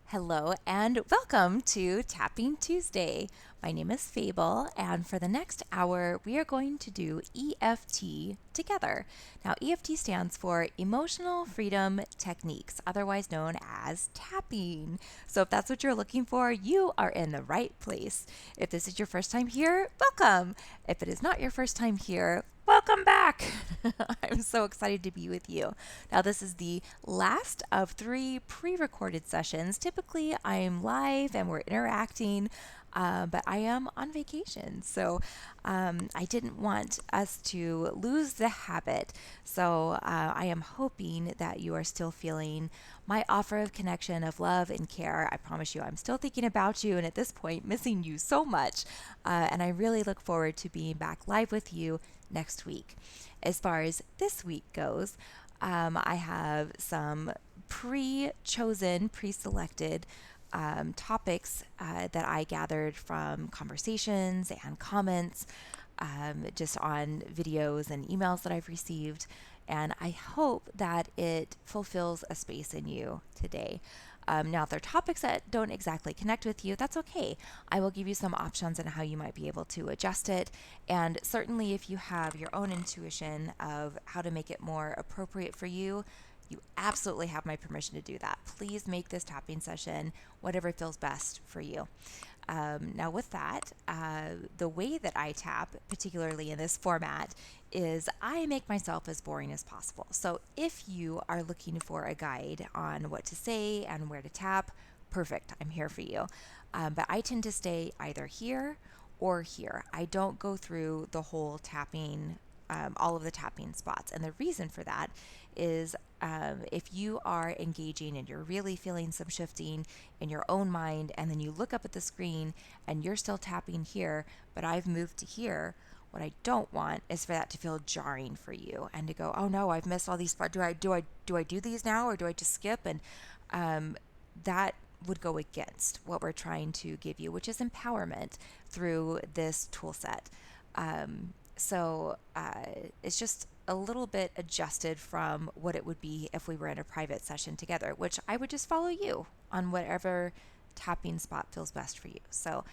Hello and welcome to Tapping Tuesday. My name is Fable, and for the next hour, we are going to do EFT together. Now, EFT stands for Emotional Freedom Techniques, otherwise known as tapping. So, if that's what you're looking for, you are in the right place. If this is your first time here, welcome. If it is not your first time here, welcome back. I'm so excited to be with you. Now, this is the last of 3 pre recorded sessions. Typically, I'm live and we're interacting, but I am on vacation. So, I didn't want us to lose the habit. So, I am hoping that you are still feeling my offer of connection, of love and care. I promise you, I'm still thinking about you, and at this point, missing you so much. And I really look forward to being back live with you next week. As far as this week goes, I have some pre-chosen, pre-selected topics that I gathered from conversations and comments, just on videos and emails that I've received. And I hope that it fulfills a space in you today. Now, if there are topics that don't exactly connect with you, that's okay. I will give you some options on how you might be able to adjust it. And certainly, if you have your own intuition of how to make it more appropriate for you, you absolutely have my permission to do that. Please make this tapping session whatever feels best for you. Now, with that, the way that I tap, particularly in this format, is I make myself as boring as possible. So if you are looking for a guide on what to say and where to tap, perfect, I'm here for you. But I tend to stay either here or here. I don't go through the whole tapping, all of the tapping spots. And the reason for that is if you are engaging and you're really feeling some shifting in your own mind, and then you look up at the screen and you're still tapping here, but I've moved to here, what I don't want is for that to feel jarring for you and to go, oh no, I've missed all these spots. Do I do these now, or do I just skip? And that would go against what we're trying to give you, which is empowerment through this tool set. So it's just a little bit adjusted from what it would be if we were in a private session together, which I would just follow you on whatever tapping spot feels best for you. So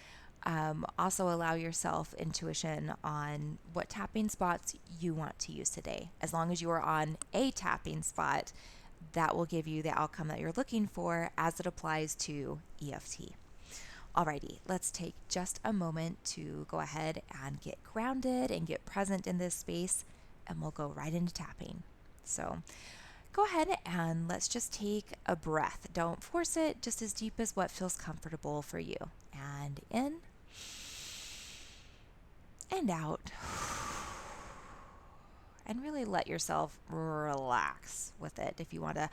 also allow yourself intuition on what tapping spots you want to use today. As long as you are on a tapping spot, that will give you the outcome that you're looking for as it applies to EFT. Alrighty, let's take just a moment to go ahead and get grounded and get present in this space, and we'll go right into tapping. So go ahead and let's just take a breath. Don't force it, just as deep as what feels comfortable for you. And in and out. And really let yourself relax with it. If you want to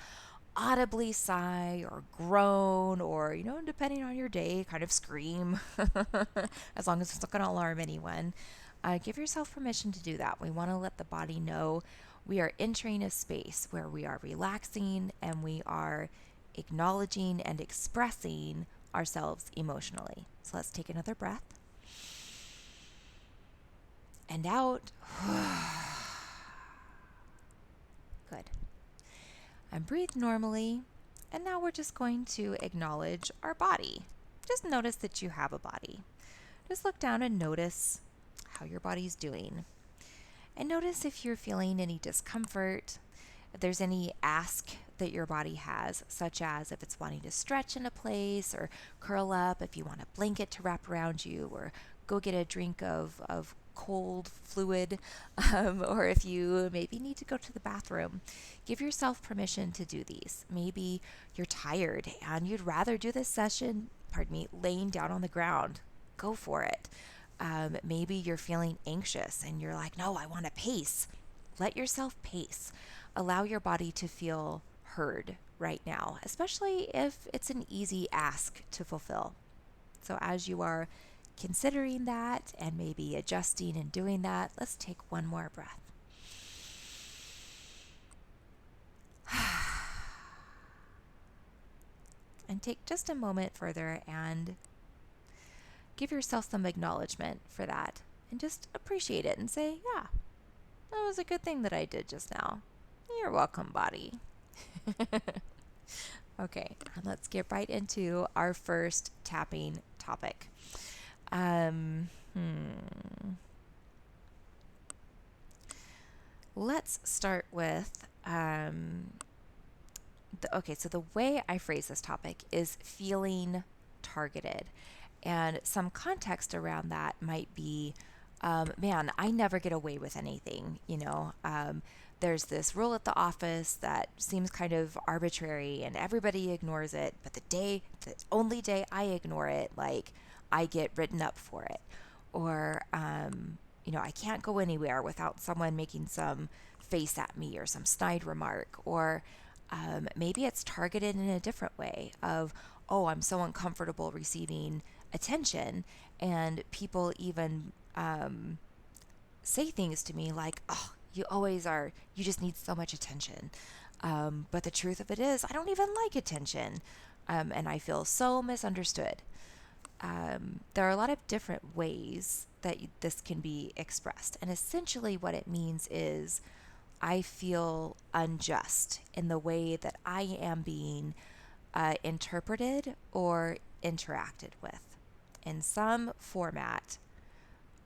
audibly sigh or groan, or, depending on your day, kind of scream, as long as it's not going to alarm anyone, give yourself permission to do that. We want to let the body know we are entering a space where we are relaxing and we are acknowledging and expressing ourselves emotionally. So let's take another breath. And out. Good. And breathe normally. And now we're just going to acknowledge our body. Just notice that you have a body. Just look down and notice how your body's doing. And notice if you're feeling any discomfort, if there's any ask that your body has, such as if it's wanting to stretch in a place or curl up, if you want a blanket to wrap around you, or go get a drink of cold fluid, or if you maybe need to go to the bathroom. Give yourself permission to do these. Maybe you're tired and you'd rather do this session, laying down on the ground. Go for it. Maybe you're feeling anxious and you're like, no, I want to pace. Let yourself pace. Allow your body to feel heard right now, especially if it's an easy ask to fulfill. So as you are considering that and maybe adjusting and doing that, let's take one more breath. And take just a moment further and give yourself some acknowledgement for that, and just appreciate it and say, yeah, that was a good thing that I did just now. You're welcome, body. Okay, and let's get right into our first tapping topic. Um, hmm. Let's start with so the way I phrase this topic is feeling targeted. And some context around that might be, man, I never get away with anything. There's this rule at the office that seems kind of arbitrary and everybody ignores it. But the only day I ignore it, like I get written up for it. Or, I can't go anywhere without someone making some face at me or some snide remark. Or maybe it's targeted in a different way of, oh, I'm so uncomfortable receiving attention, and people even say things to me like, oh, you always are, you just need so much attention. But the truth of it is, I don't even like attention. And I feel so misunderstood. There are a lot of different ways that this can be expressed. And essentially, what it means is I feel unjust in the way that I am being interpreted or interacted with. In some format,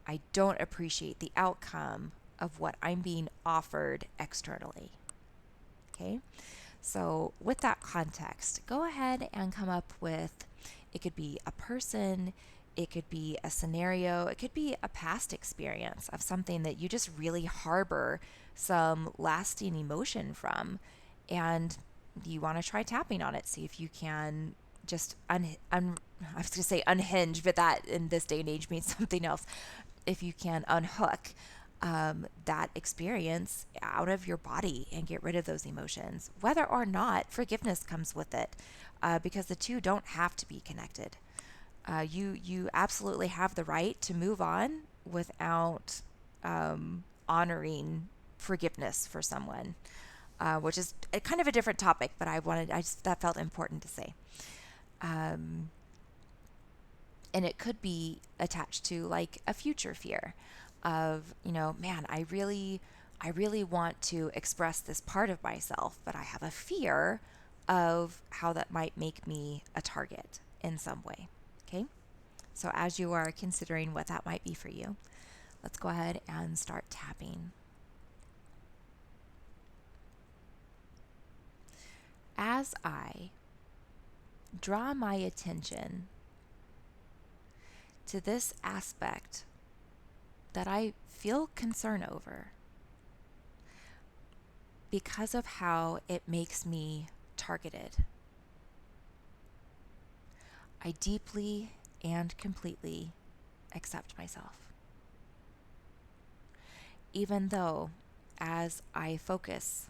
I don't appreciate the outcome of what I'm being offered externally. Okay? So, with that context, go ahead and come up with, it could be a person, it could be a scenario, it could be a past experience of something that you just really harbor some lasting emotion from, and you want to try tapping on it. See if you can just I was going to say unhinge, but that in this day and age means something else. If you can unhook that experience out of your body and get rid of those emotions, whether or not forgiveness comes with it, because the two don't have to be connected. You absolutely have the right to move on without honoring forgiveness for someone, which is kind of a different topic, but that felt important to say. And it could be attached to like a future fear of, man, I really want to express this part of myself, but I have a fear of how that might make me a target in some way. Okay. So as you are considering what that might be for you, let's go ahead and start tapping. As I draw my attention to this aspect that I feel concern over because of how it makes me targeted, I deeply and completely accept myself. Even though, as I focus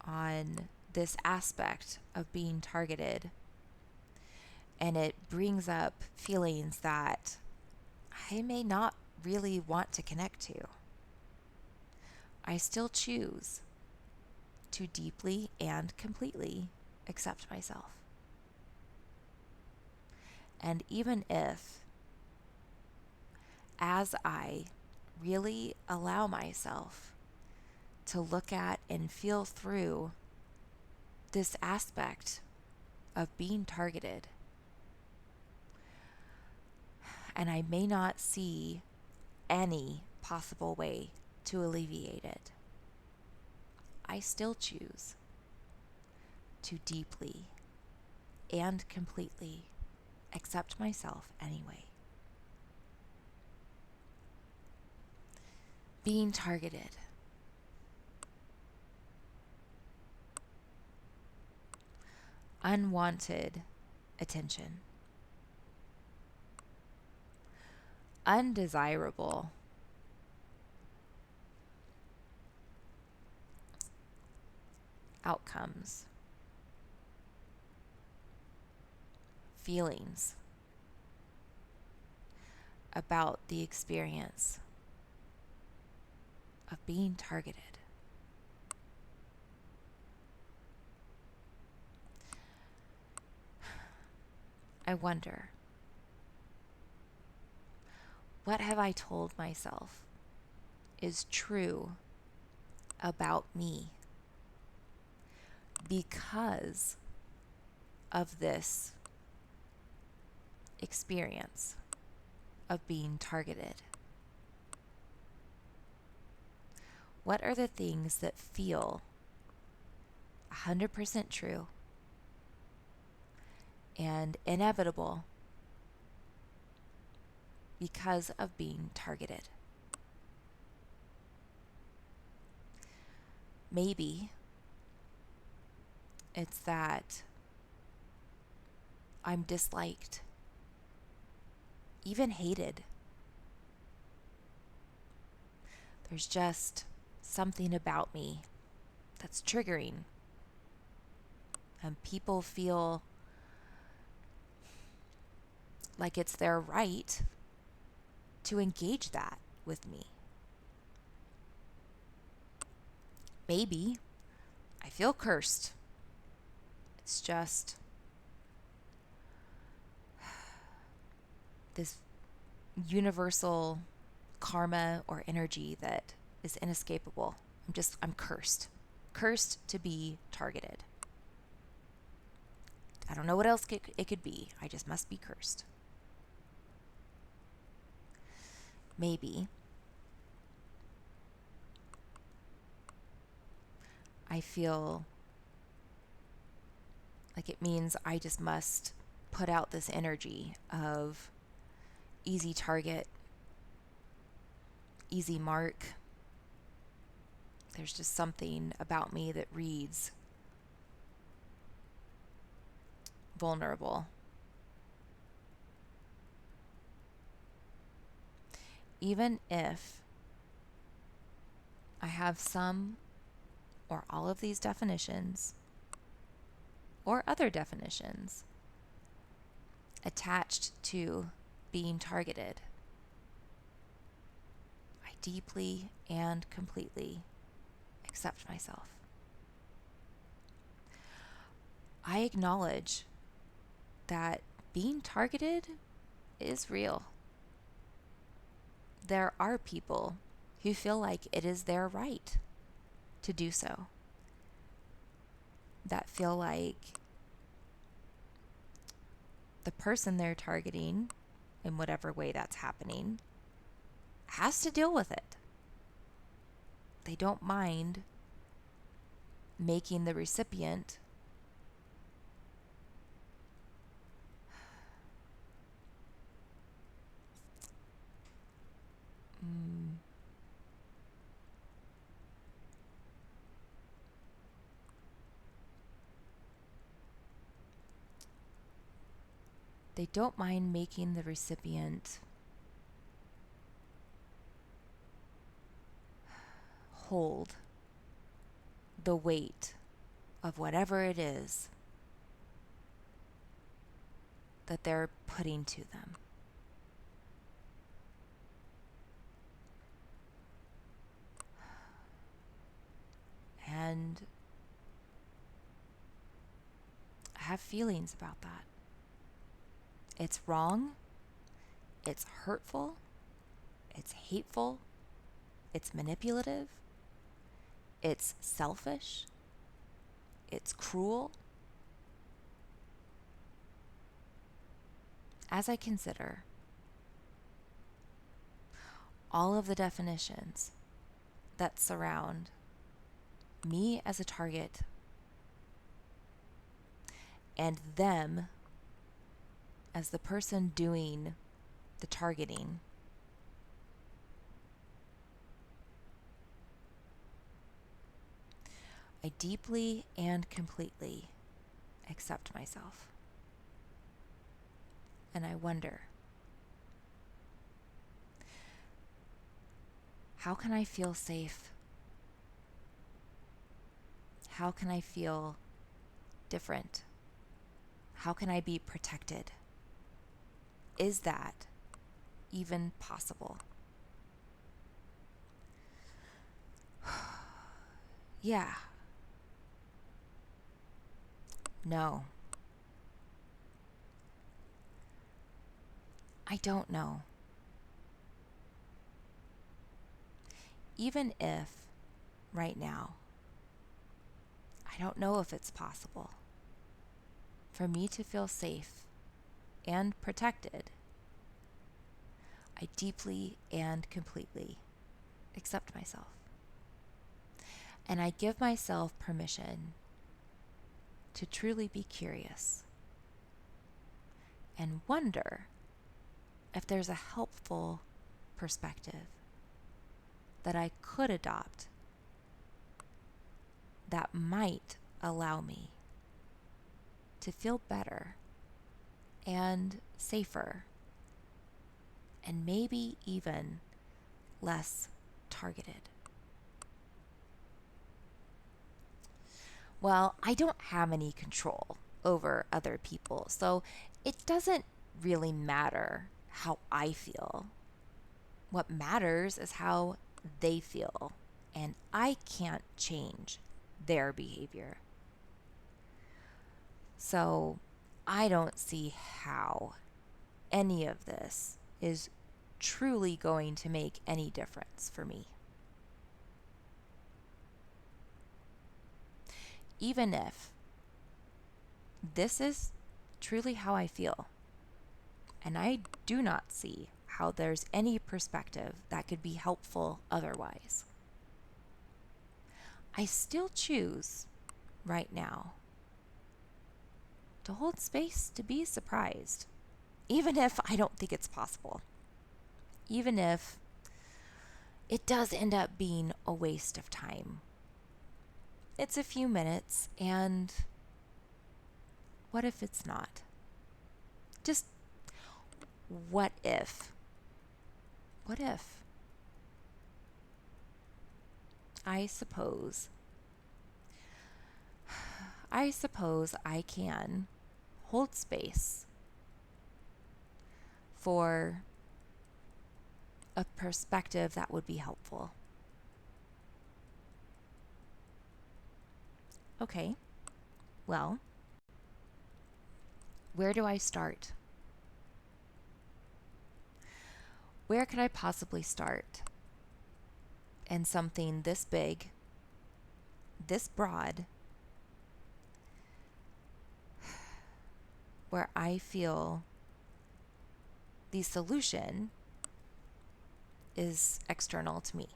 on this aspect of being targeted, and it brings up feelings that I may not really want to connect to, I still choose to deeply and completely accept myself. And even if, as I really allow myself to look at and feel through this aspect of being targeted, and I may not see any possible way to alleviate it, I still choose to deeply and completely accept myself anyway. Being targeted. Unwanted attention. Undesirable outcomes. Feelings about the experience of being targeted. I wonder, what have I told myself is true about me because of this experience of being targeted? What are the things that feel 100% true and inevitable because of being targeted? Maybe it's that I'm disliked, even hated. There's just something about me that's triggering, and people feel like it's their right to engage that with me. Maybe I feel cursed. It's just this universal karma or energy that is inescapable. I'm cursed. Cursed to be targeted. I don't know what else it could be. I just must be cursed. Maybe I feel like it means I just must put out this energy of easy target, easy mark. There's just something about me that reads vulnerable. Even if I have some or all of these definitions or other definitions attached to being targeted, I deeply and completely accept myself. I acknowledge that being targeted is real. There are people who feel like it is their right to do so, that feel like the person they're targeting, in whatever way that's happening, has to deal with it. They don't mind making the recipient hold the weight of whatever it is that they're putting to them. And I have feelings about that. It's wrong, it's hurtful, it's hateful, it's manipulative, it's selfish, it's cruel. As I consider all of the definitions that surround me as a target and them as the person doing the targeting, I deeply and completely accept myself. And I wonder, how can I feel safe? How can I feel different? How can I be protected? Is that even possible? Yeah. No. I don't know. Even if right now, I don't know if it's possible. for me to feel safe and protected, I deeply and completely accept myself. And I give myself permission to truly be curious and wonder if there's a helpful perspective that I could adopt that might allow me to feel better and safer and maybe even less targeted. Well, I don't have any control over other people, so it doesn't really matter how I feel. What matters is how they feel, and I can't change their behavior. So I don't see how any of this is truly going to make any difference for me. Even if this is truly how I feel, and I do not see how there's any perspective that could be helpful otherwise, I still choose right now to hold space to be surprised, even if I don't think it's possible, even if it does end up being a waste of time. It's a few minutes, and what if it's not? Just what if? What if? I suppose I can hold space for a perspective that would be helpful. Okay, well, where do I start? Where could I possibly start in something this big, this broad, where I feel the solution is external to me?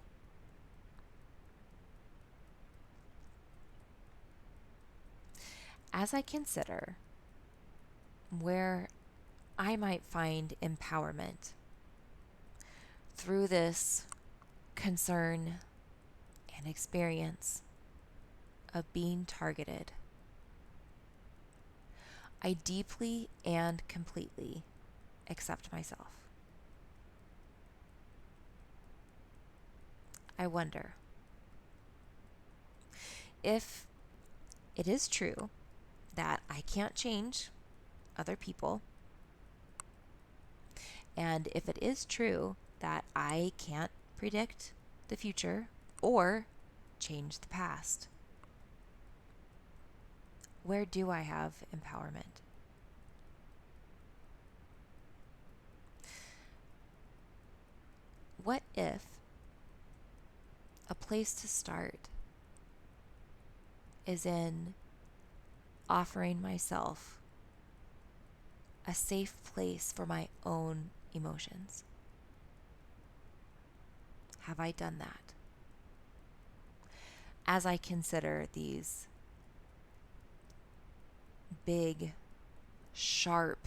As I consider where I might find empowerment through this concern and experience of being targeted, I deeply and completely accept myself. I wonder if it is true that I can't change other people, and if it is true that I can't predict the future or change the past, where do I have empowerment? What if a place to start is in offering myself a safe place for my own emotions? Have I done that? As I consider these big, sharp,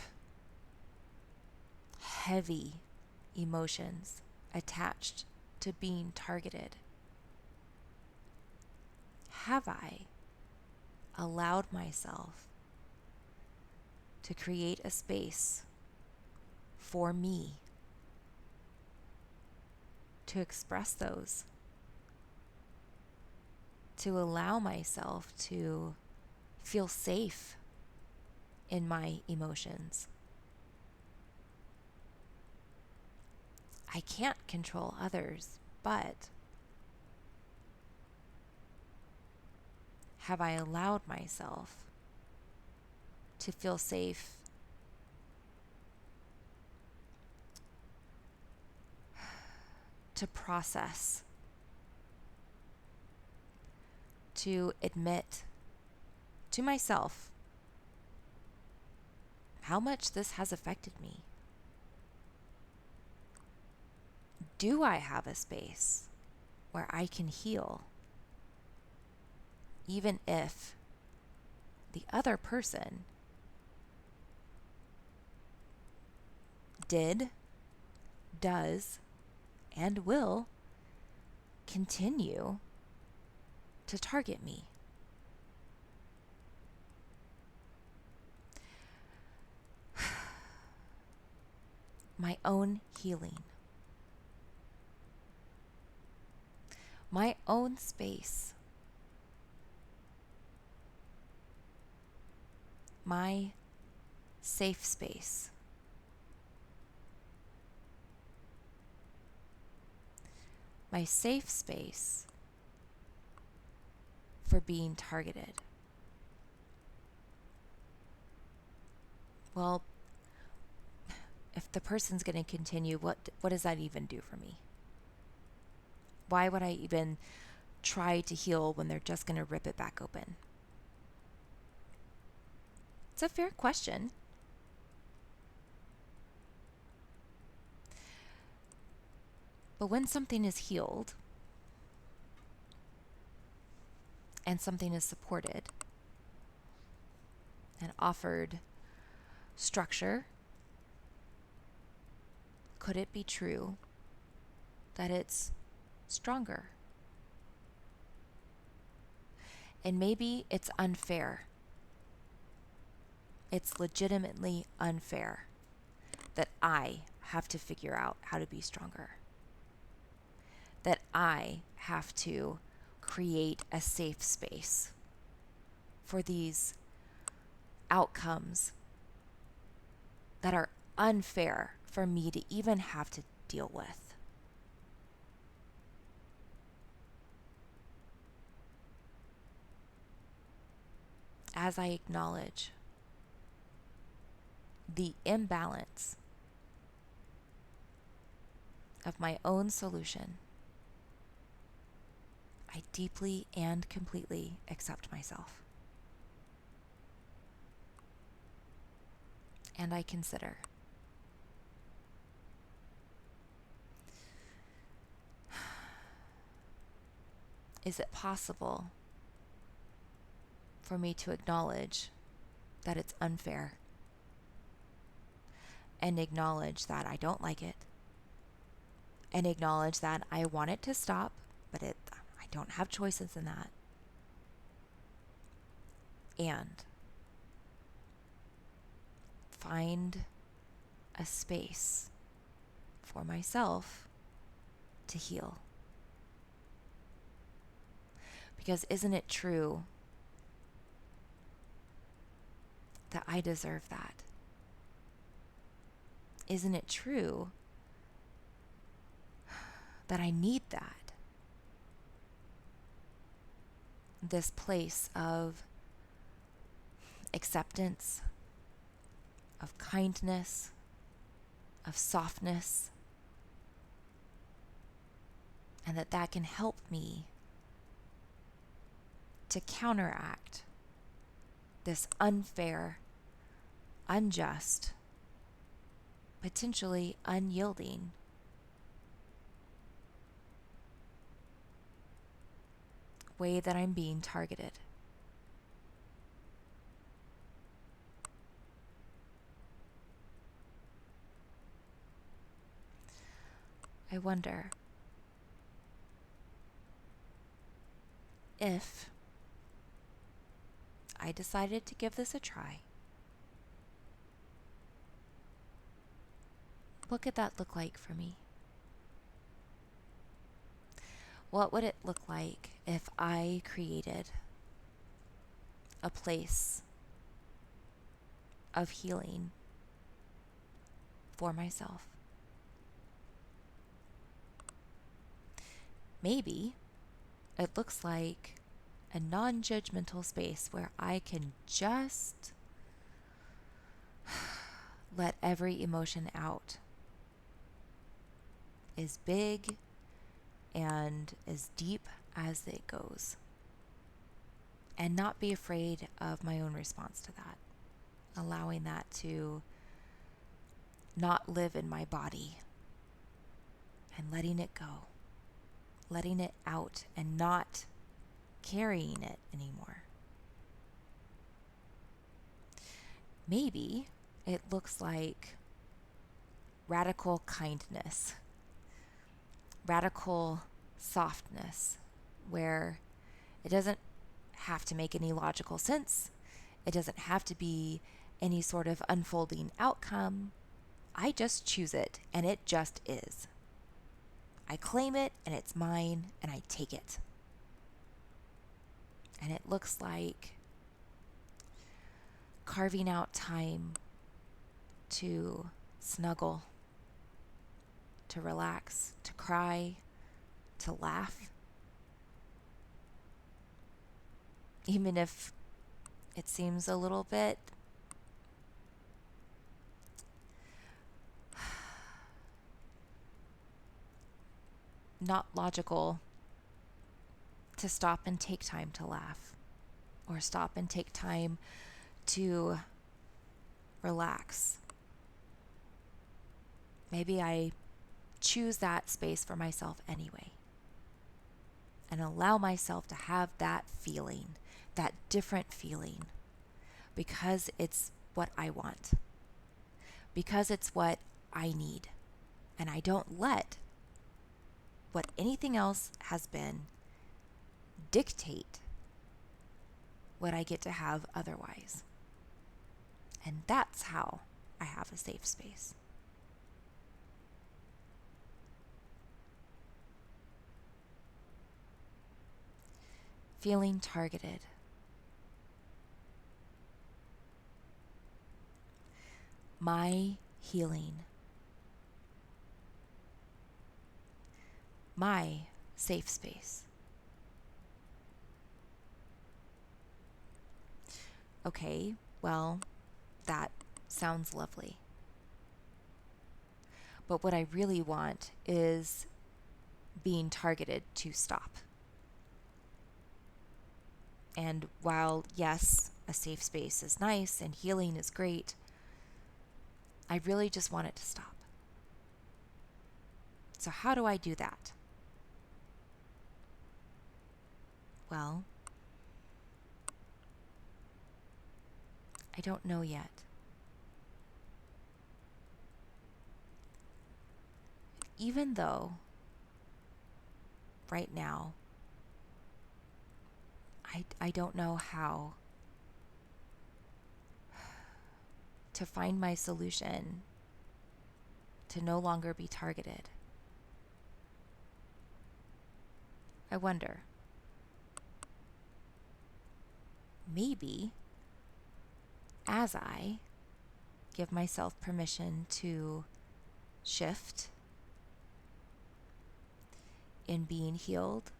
heavy emotions attached to being targeted, have I allowed myself to create a space for me to express those, to allow myself to feel safe in my emotions? I can't control others, but have I allowed myself to feel safe to process, to admit to myself how much this has affected me. Do I have a space where I can heal, even if the other person did, does, and will continue to target me? My own healing, my own space, my safe space. My safe space for being targeted. Well, if the person's going to continue, what does that even do for me? Why would I even try to heal when they're just going to rip it back open? It's a fair question. But when something is healed and something is supported and offered structure, could it be true that it's stronger? And maybe it's unfair. It's legitimately unfair that I have to figure out how to be stronger. That I have to create a safe space for these outcomes that are unfair for me to even have to deal with. As I acknowledge the imbalance of my own solution, I deeply and completely accept myself. And I consider, is it possible for me to acknowledge that it's unfair and acknowledge that I don't like it and acknowledge that I want it to stop, but I don't have choices in that, and find a space for myself to heal? Because isn't it true that I deserve that? Isn't it true that I need that? This place of acceptance, of kindness, of softness, and that can help me to counteract this unfair, unjust, potentially unyielding way that I'm being targeted. I wonder if I decided to give this a try, what could that look like for me? What would it look like if I created a place of healing for myself? Maybe it looks like a non-judgmental space where I can just let every emotion out, as big and as deep as it goes, and not be afraid of my own response to that, allowing that to not live in my body and letting it go, letting it out and not carrying it anymore. Maybe it looks like radical kindness, radical softness, where it doesn't have to make any logical sense. It doesn't have to be any sort of unfolding outcome. I just choose it, and it just is. I claim it, and it's mine, and I take it. And it looks like carving out time to snuggle, to relax, to cry, to laugh. Even if it seems a little bit not logical to stop and take time to laugh, or stop and take time to relax. Maybe I choose that space for myself anyway and allow myself to have that feeling, that different feeling, because it's what I want, because it's what I need. And I don't let what anything else has been dictate what I get to have otherwise. And that's how I have a safe space. Feeling targeted. My healing. My safe space. Okay, well, that sounds lovely. But what I really want is being targeted to stop. And while, yes, a safe space is nice and healing is great, I really just want it to stop. So how do I do that? Well, I don't know yet. Even though right now I don't know how to find my solution to no longer be targeted. I wonder, maybe as I give myself permission to shift in being healed,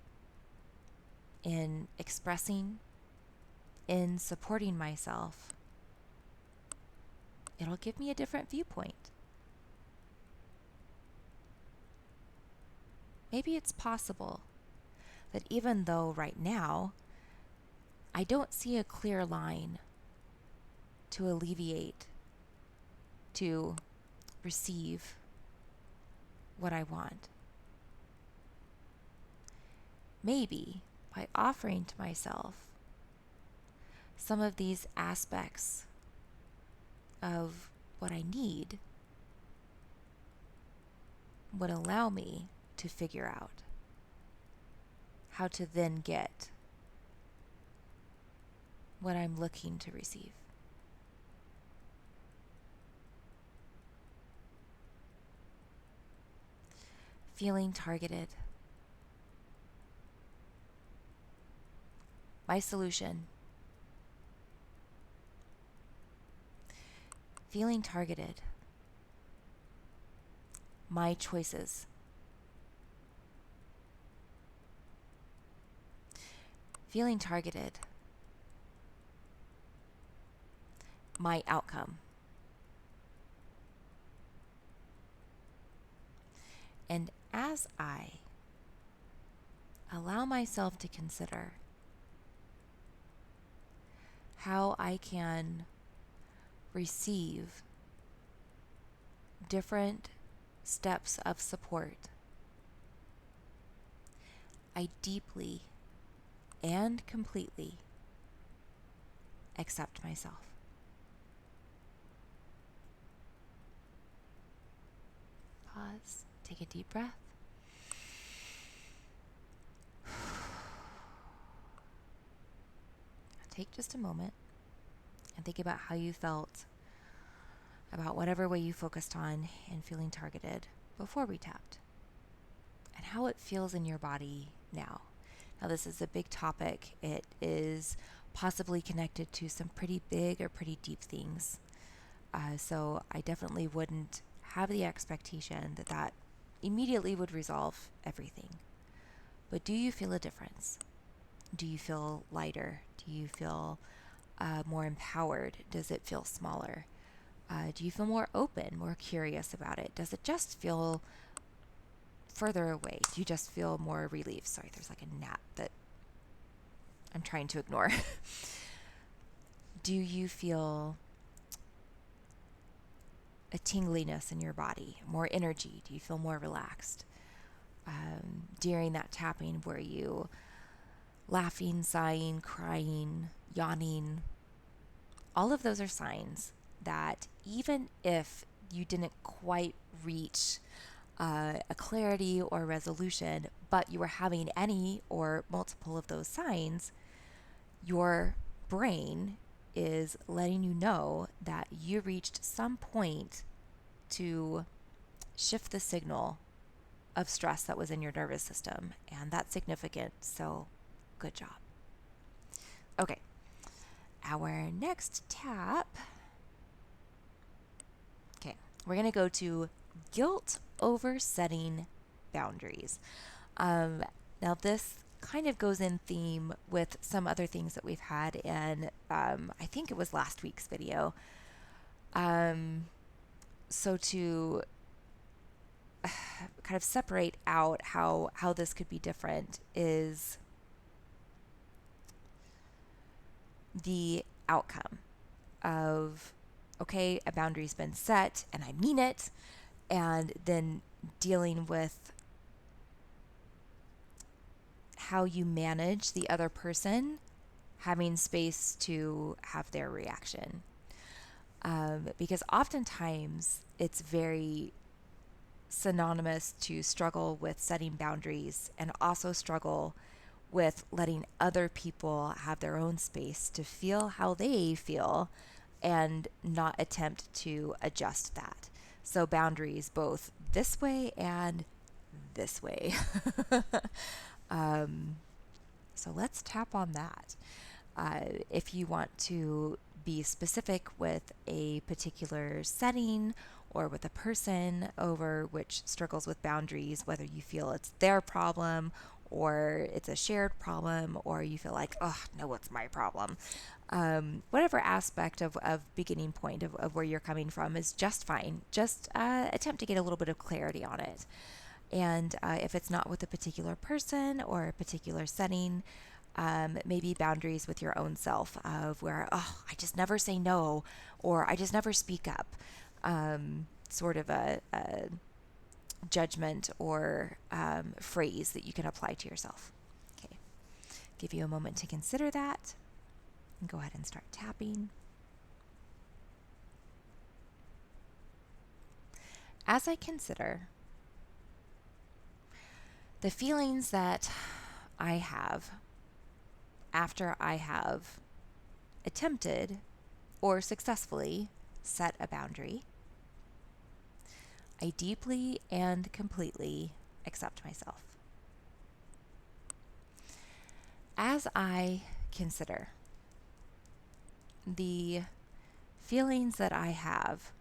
in expressing, in supporting myself, it'll give me a different viewpoint. Maybe it's possible that even though right now I don't see a clear line to alleviate, to receive what I want, maybe by offering to myself some of these aspects of what I need would allow me to figure out how to then get what I'm looking to receive. Feeling targeted. My solution. Feeling targeted. My choices. Feeling targeted. My outcome. And as I allow myself to consider how I can receive different steps of support, I deeply and completely accept myself. Pause, take a deep breath. Take just a moment and think about how you felt about whatever way you focused on and feeling targeted before we tapped, and how it feels in your body now. Now, this is a big topic. It is possibly connected to some pretty big or pretty deep things. So I definitely wouldn't have the expectation that that immediately would resolve everything. But do you feel a difference? Do you feel lighter? Do you feel more empowered? Does it feel smaller? Do you feel more open, more curious about it? Does it just feel further away? Do you just feel more relief? Sorry, there's like a gnat that I'm trying to ignore. Do you feel a tingliness in your body, more energy? Do you feel more relaxed? During that tapping, were you laughing, sighing, crying, yawning? All of those are signs that even if you didn't quite reach a clarity or resolution, but you were having any or multiple of those signs, your brain is letting you know that you reached some point to shift the signal of stress that was in your nervous system, and that's significant. So good job. Okay, our next tap. Okay, we're going to go to guilt over setting boundaries. Now, this kind of goes in theme with some other things that we've had in, I think it was last week's video. So to kind of separate out how this could be different is the outcome of, okay, a boundary's been set and I mean it, and then dealing with how you manage the other person having space to have their reaction. Because oftentimes it's very synonymous to struggle with setting boundaries and also struggle with letting other people have their own space to feel how they feel and not attempt to adjust that. So boundaries both this way and this way. So let's tap on that. If you want to be specific with a particular setting or with a person over which struggles with boundaries, whether you feel it's their problem or it's a shared problem, or you feel like, oh, no, it's my problem. Whatever aspect of beginning point of where you're coming from is just fine. Just attempt to get a little bit of clarity on it. And if it's not with a particular person or a particular setting, maybe boundaries with your own self of where, oh, I just never say no, or I just never speak up. Sort of a judgment or phrase that you can apply to yourself. Okay, give you a moment to consider that. And go ahead and start tapping. As I consider the feelings that I have after I have attempted or successfully set a boundary, I deeply and completely accept myself. As I consider the feelings that I have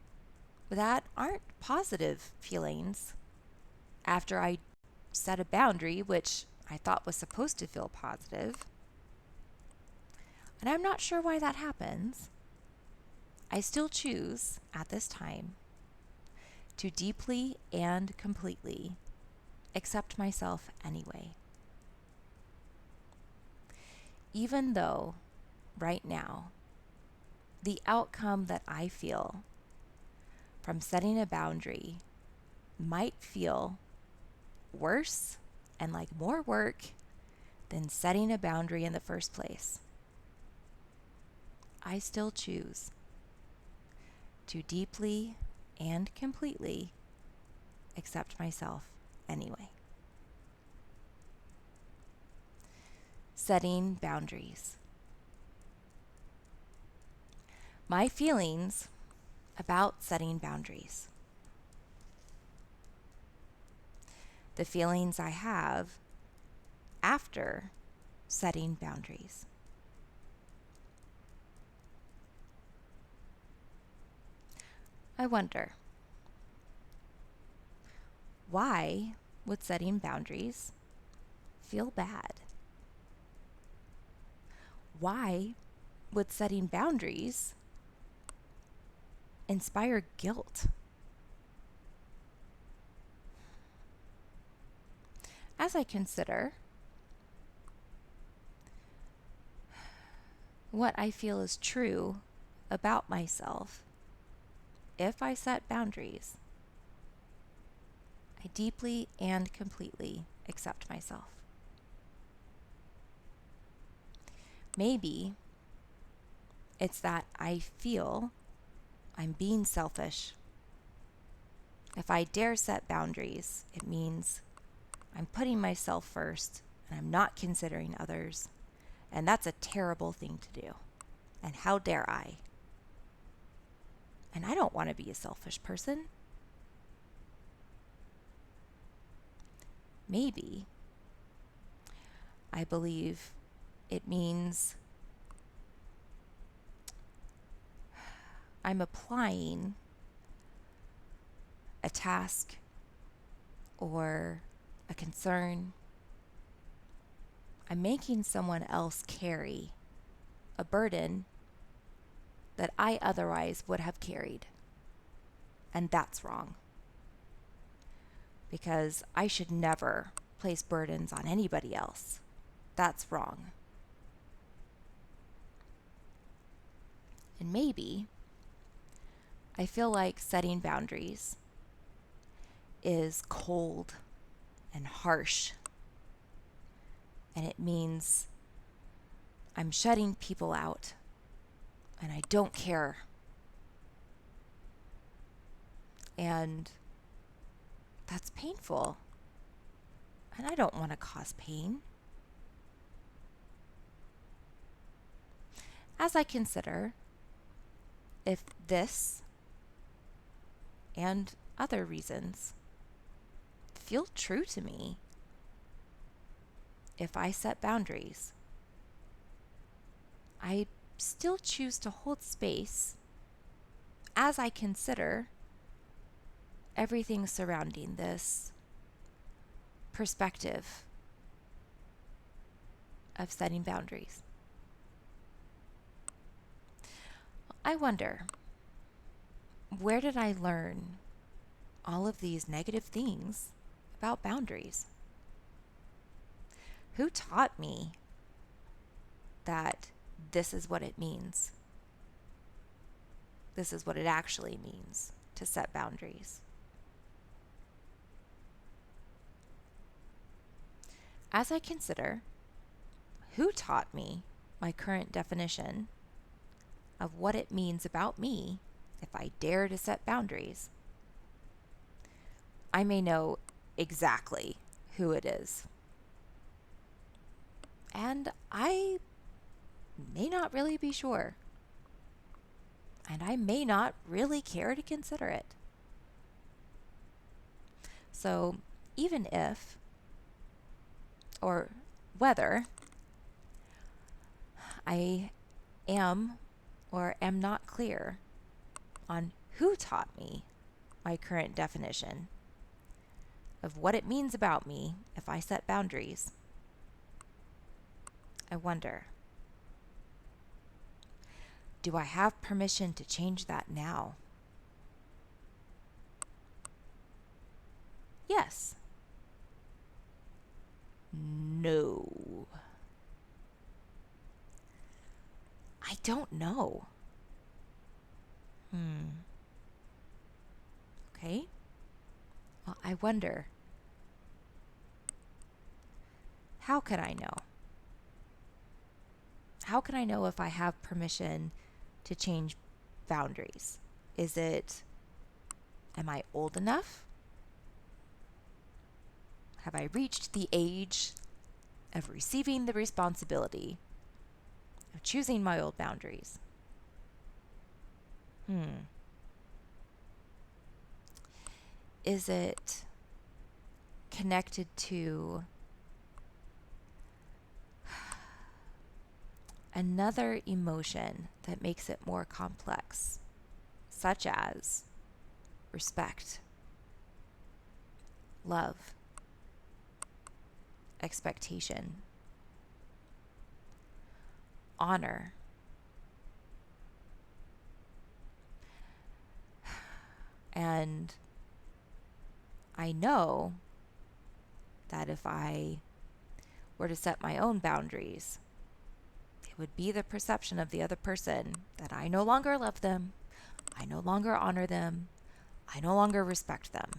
that aren't positive feelings after I set a boundary, which I thought was supposed to feel positive, and I'm not sure why that happens, I still choose at this time to deeply and completely accept myself anyway. Even though right now the outcome that I feel from setting a boundary might feel worse and like more work than setting a boundary in the first place, I still choose to deeply and completely accept myself anyway. Setting boundaries. My feelings about setting boundaries. The feelings I have after setting boundaries. I wonder, why would setting boundaries feel bad? Why would setting boundaries inspire guilt? As I consider what I feel is true about myself, if I set boundaries, I deeply and completely accept myself. Maybe it's that I feel I'm being selfish. If I dare set boundaries, it means I'm putting myself first and I'm not considering others. And that's a terrible thing to do. And how dare I? And I don't want to be a selfish person. Maybe I believe it means I'm applying a task or a concern. I'm making someone else carry a burden that I otherwise would have carried. And that's wrong. Because I should never place burdens on anybody else. That's wrong. And maybe I feel like setting boundaries is cold and harsh. And it means I'm shutting people out and I don't care. And that's painful. And I don't want to cause pain. As I consider if this and other reasons feel true to me, if I set boundaries, I still choose to hold space as I consider everything surrounding this perspective of setting boundaries. I wonder, where did I learn all of these negative things about boundaries? Who taught me that this is what it means? This is what it actually means to set boundaries. As I consider who taught me my current definition of what it means about me if I dare to set boundaries, I may know exactly who it is. And I may not really be sure. And I may not really care to consider it. So even if, or whether, I am or am not clear on who taught me my current definition of what it means about me if I set boundaries, I wonder, do I have permission to change that now? Yes. No. I don't know. Okay. Well, I wonder, how can I know? How can I know if I have permission to change boundaries? Am I old enough? Have I reached the age of receiving the responsibility of choosing my old boundaries? Is it connected to another emotion that makes it more complex, such as respect, love, expectation, honor? And I know that if I were to set my own boundaries, it would be the perception of the other person that I no longer love them, I no longer honor them, I no longer respect them.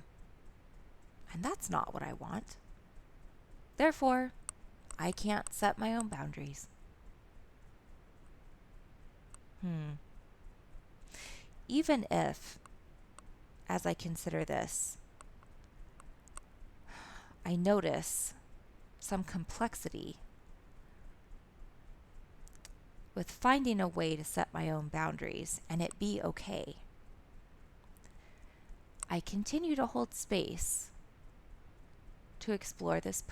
And that's not what I want. Therefore, I can't set my own boundaries. Even if, as I consider this, I notice some complexity with finding a way to set my own boundaries and it be okay, I continue to hold space to explore this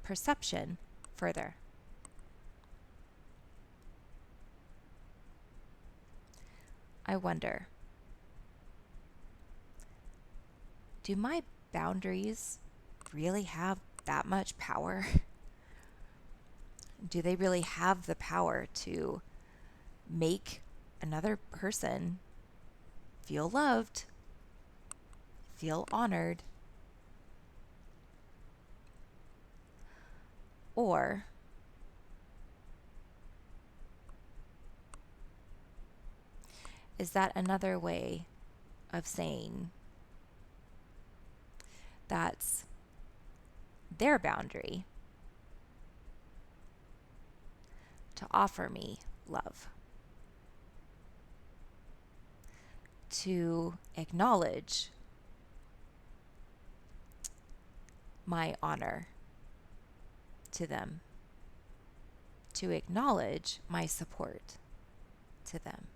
perception further. I wonder, do my boundaries really have that much power? Do they really have the power to make another person feel loved, feel honored? Or is that another way of saying that's their boundary to offer me love, to acknowledge my honor to them, to acknowledge my support to them?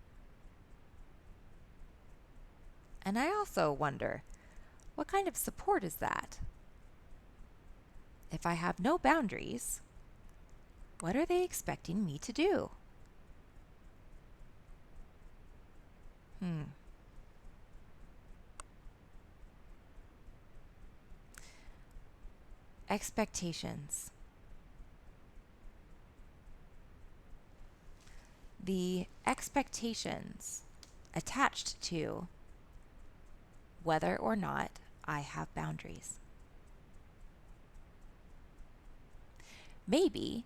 And I also wonder, what kind of support is that? If I have no boundaries, what are they expecting me to do? Expectations. The expectations attached to whether or not I have boundaries. Maybe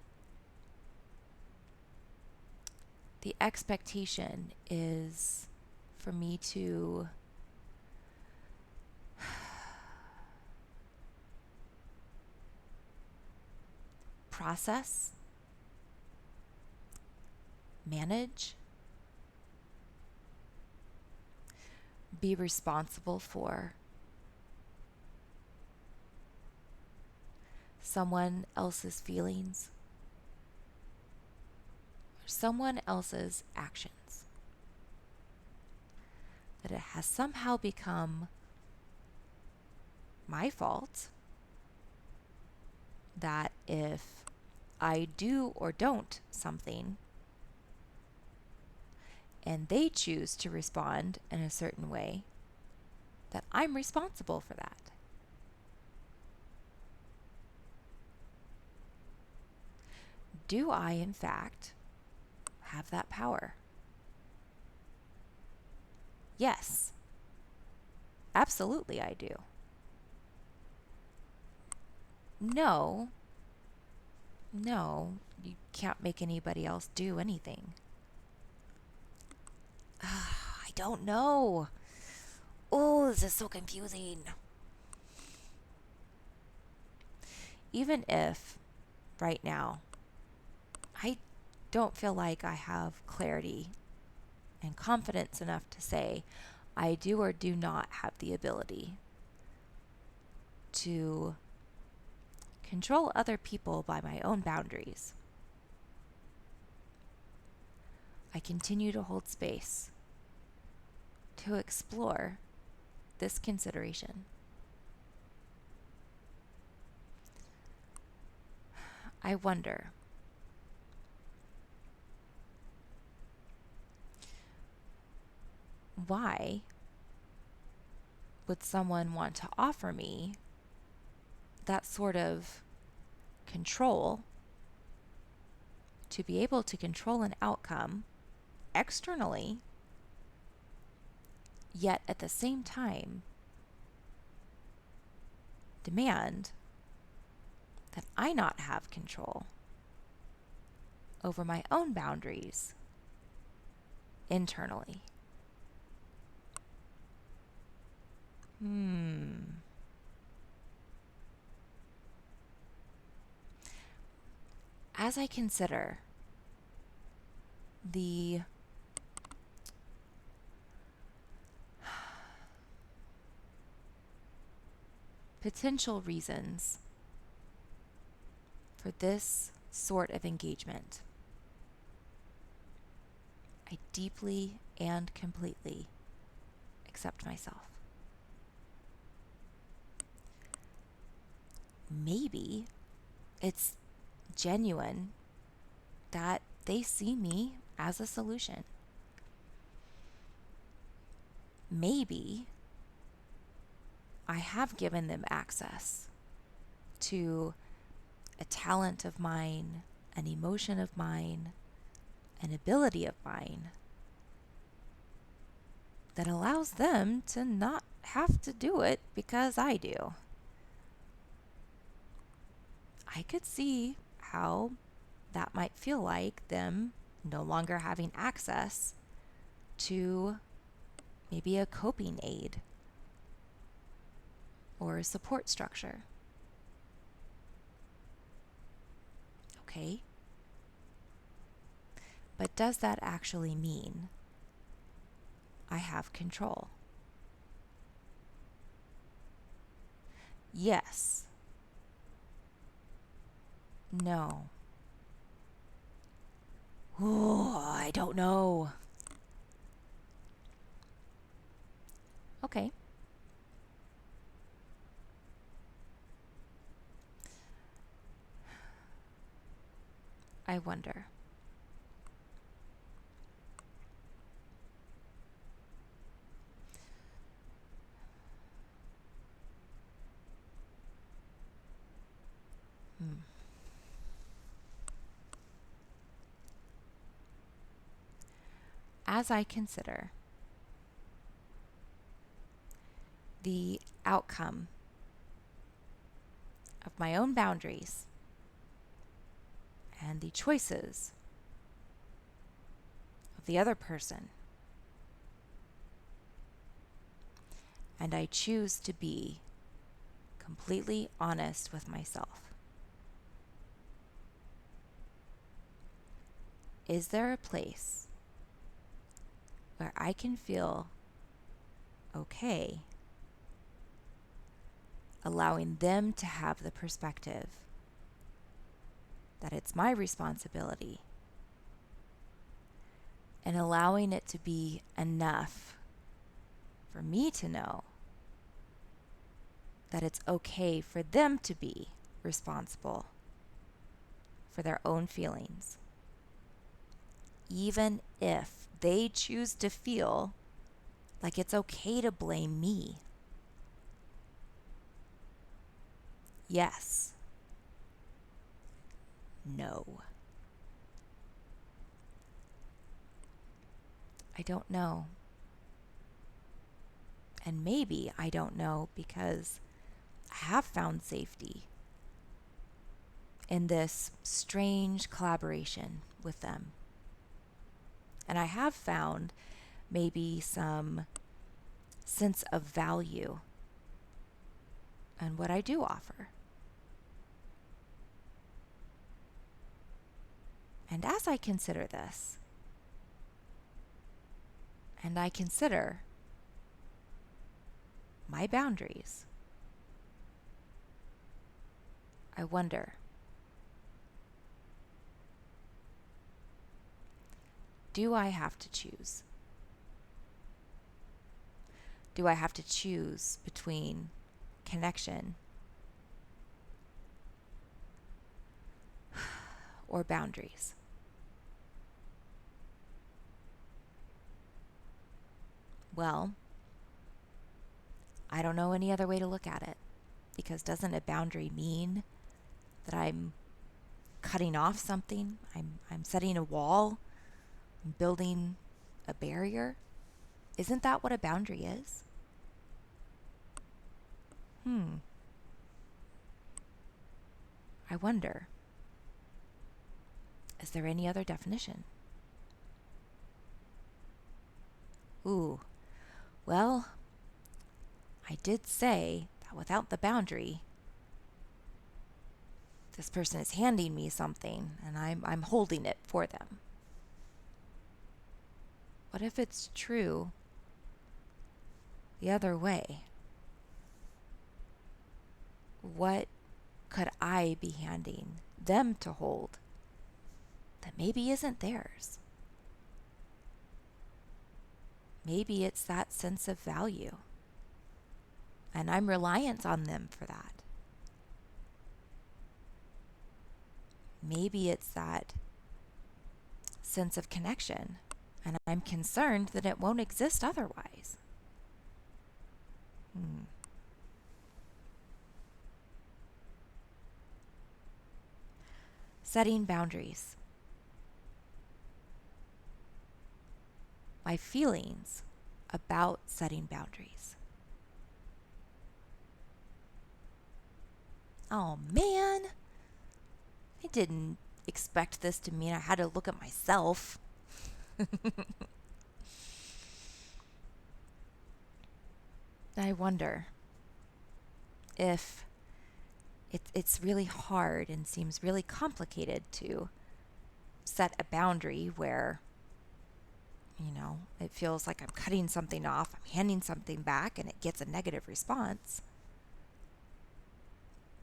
the expectation is for me to process, manage, be responsible for someone else's feelings, or someone else's actions. That it has somehow become my fault that if I do or don't something and they choose to respond in a certain way, that I'm responsible for that. Do I, in fact, have that power? Yes, absolutely I do. No, you can't make anybody else do anything. I don't know. Oh, this is so confusing. Even if right now I don't feel like I have clarity and confidence enough to say I do or do not have the ability to control other people by my own boundaries, I continue to hold space to explore this consideration. I wonder, why would someone want to offer me that sort of control to be able to control an outcome externally, yet at the same time demand that I not have control over my own boundaries internally? As I consider the potential reasons for this sort of engagement, I deeply and completely accept myself. Maybe it's genuine that they see me as a solution. Maybe I have given them access to a talent of mine, an emotion of mine, an ability of mine that allows them to not have to do it because I do. I could see how that might feel like them no longer having access to maybe a coping aid or a support structure. Okay. But does that actually mean I have control? Yes. No. Oh, I don't know. Okay. I wonder. As I consider the outcome of my own boundaries and the choices of the other person, and I choose to be completely honest with myself, is there a place where I can feel okay allowing them to have the perspective that it's my responsibility, and allowing it to be enough for me to know that it's okay for them to be responsible for their own feelings, even if they choose to feel like it's okay to blame me? Yes. No. I don't know. And maybe I don't know because I have found safety in this strange collaboration with them. And I have found maybe some sense of value in what I do offer. And as I consider this, and I consider my boundaries, I wonder, do I have to choose? Do I have to choose between connection or boundaries? Well, I don't know any other way to look at it, because doesn't a boundary mean that I'm cutting off something? I'm setting a wall, I'm building a barrier? Isn't that what a boundary is? I wonder, is there any other definition? Well, I did say that without the boundary, this person is handing me something and I'm holding it for them. What if it's true the other way? What could I be handing them to hold that maybe isn't theirs? Maybe it's that sense of value, and I'm reliant on them for that. Maybe it's that sense of connection, and I'm concerned that it won't exist otherwise. Setting boundaries. My feelings about setting boundaries. Oh man, I didn't expect this to mean I had to look at myself. I wonder if it's really hard and seems really complicated to set a boundary where, it feels like I'm cutting something off, I'm handing something back, and it gets a negative response.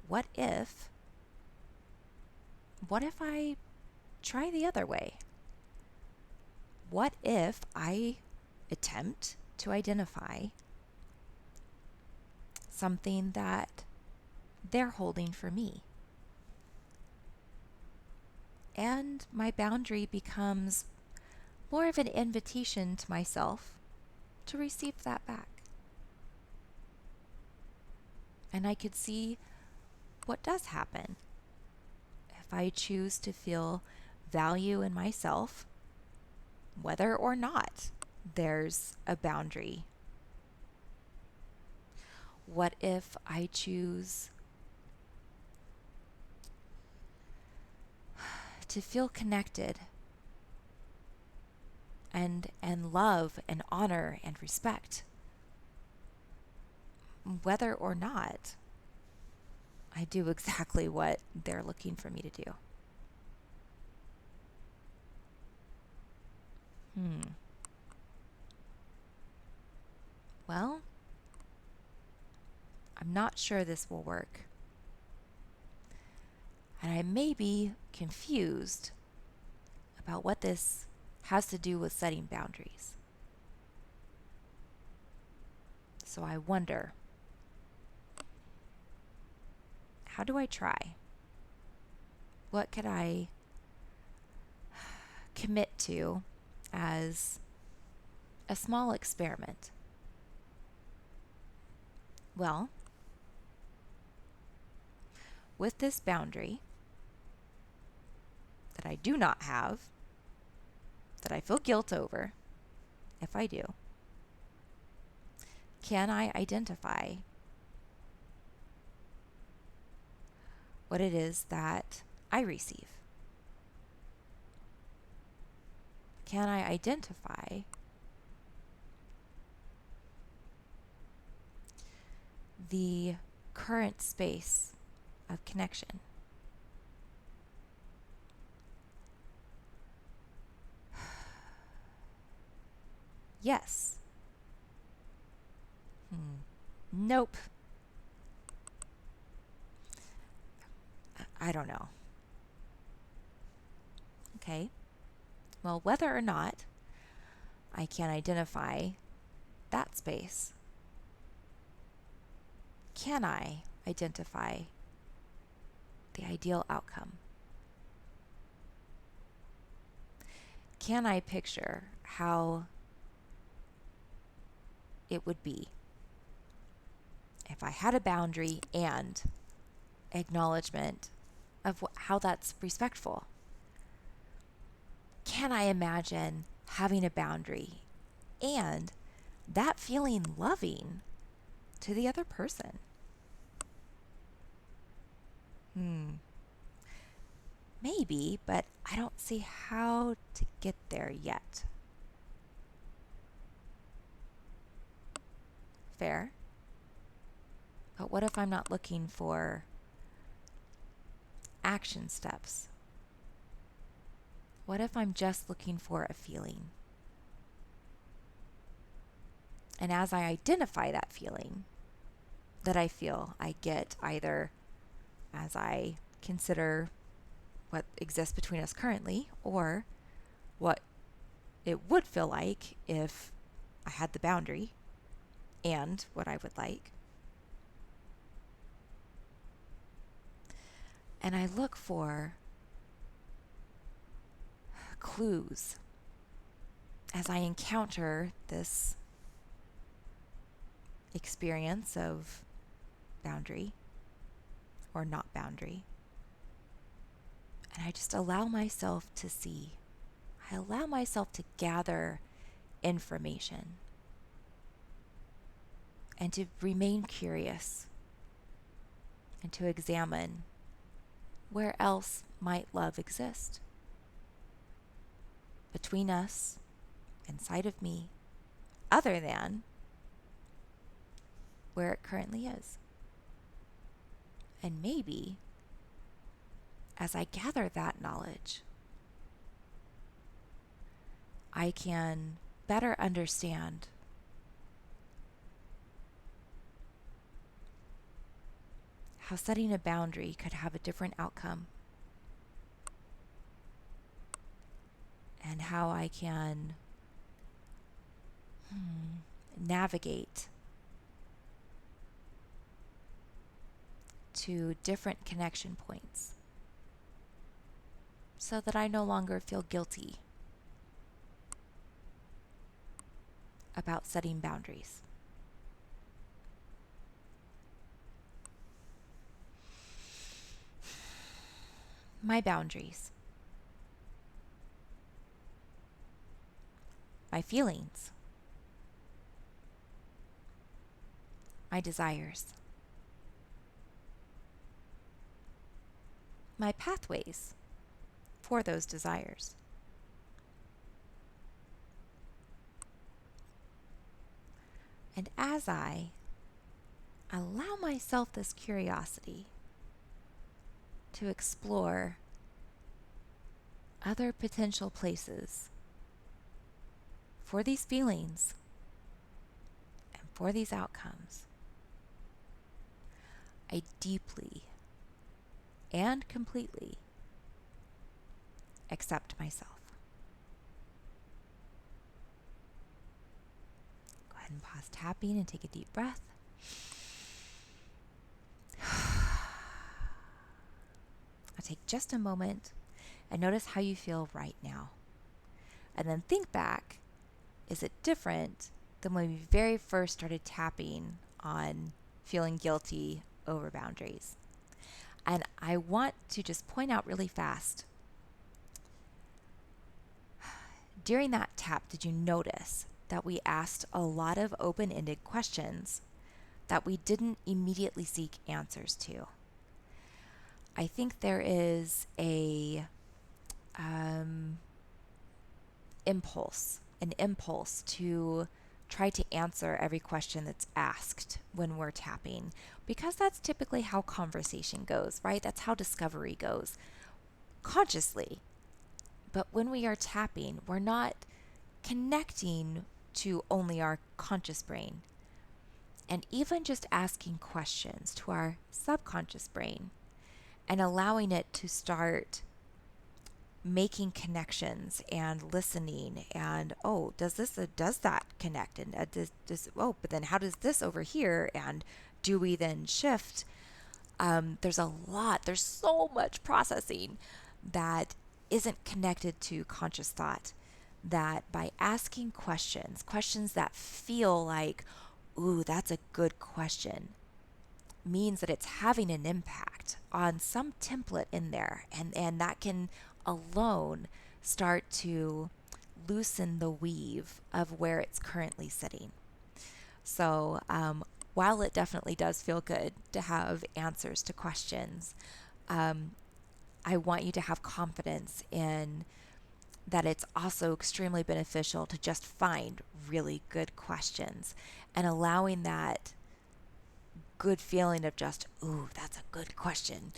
What if I try the other way? What if I attempt to identify something that they're holding for me? And my boundary becomes more of an invitation to myself to receive that back. And I could see what does happen if I choose to feel value in myself, whether or not there's a boundary. What if I choose to feel connected and love and honor and respect, whether or not I do exactly what they're looking for me to do? Well, I'm not sure this will work. And I may be confused about what this has to do with setting boundaries. So I wonder, how do I try? What could I commit to as a small experiment? Well, with this boundary that I do not have, that I feel guilt over if I do, can I identify what it is that I receive? Can I identify the current space of connection. Yes. Nope. I don't know. Okay. Well, whether or not I can identify that space, can I identify the ideal outcome? Can I picture how it would be if I had a boundary and acknowledgement of how that's respectful? Can I imagine having a boundary and that feeling loving to the other person? Maybe, but I don't see how to get there yet. Fair. But what if I'm not looking for action steps? What if I'm just looking for a feeling? And as I identify that feeling that I feel, I get either as I consider what exists between us currently or what it would feel like if I had the boundary and what I would like. And I look for clues as I encounter this experience of boundary or not boundary. And I just allow myself to see. I allow myself to gather information and to remain curious and to examine where else might love exist between us, inside of me, other than where it currently is. And maybe as I gather that knowledge, I can better understand how setting a boundary could have a different outcome, and how I can navigate to different connection points so that I no longer feel guilty about setting boundaries. My boundaries, my feelings, my desires, my pathways for those desires. And as I allow myself this curiosity to explore other potential places for these feelings and for these outcomes, I deeply and completely accept myself. Go ahead and pause tapping and take a deep breath. I'll take just a moment and notice how you feel right now. And then think back, is it different than when we very first started tapping on feeling guilty over boundaries? And I want to just point out really fast, during that tap, did you notice that we asked a lot of open-ended questions that we didn't immediately seek answers to? I think there is an impulse to try to answer every question that's asked when we're tapping, because that's typically how conversation goes, right? That's how discovery goes consciously. But when we are tapping, we're not connecting to only our conscious brain. And even just asking questions to our subconscious brain and allowing it to start making connections and listening, and oh, does that connect, and but then how does this over here, and do we then shift? There's so much processing that isn't connected to conscious thought, that by asking questions that feel like, ooh, that's a good question, means that it's having an impact on some template in there, and that can alone start to loosen the weave of where it's currently sitting. So while it definitely does feel good to have answers to questions, I want you to have confidence in that it's also extremely beneficial to just find really good questions, and allowing that good feeling of just, ooh, that's a good question,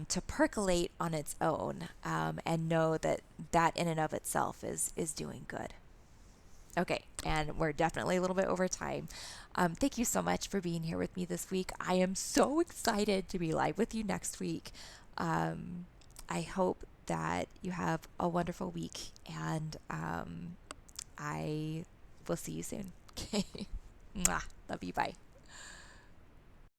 to percolate on its own, and know that that in and of itself is doing good. Okay, and we're definitely a little bit over time. Thank you so much for being here with me this week. I am so excited to be live with you next week. I hope that you have a wonderful week, and I will see you soon. Okay. Mwah. Love you. Bye.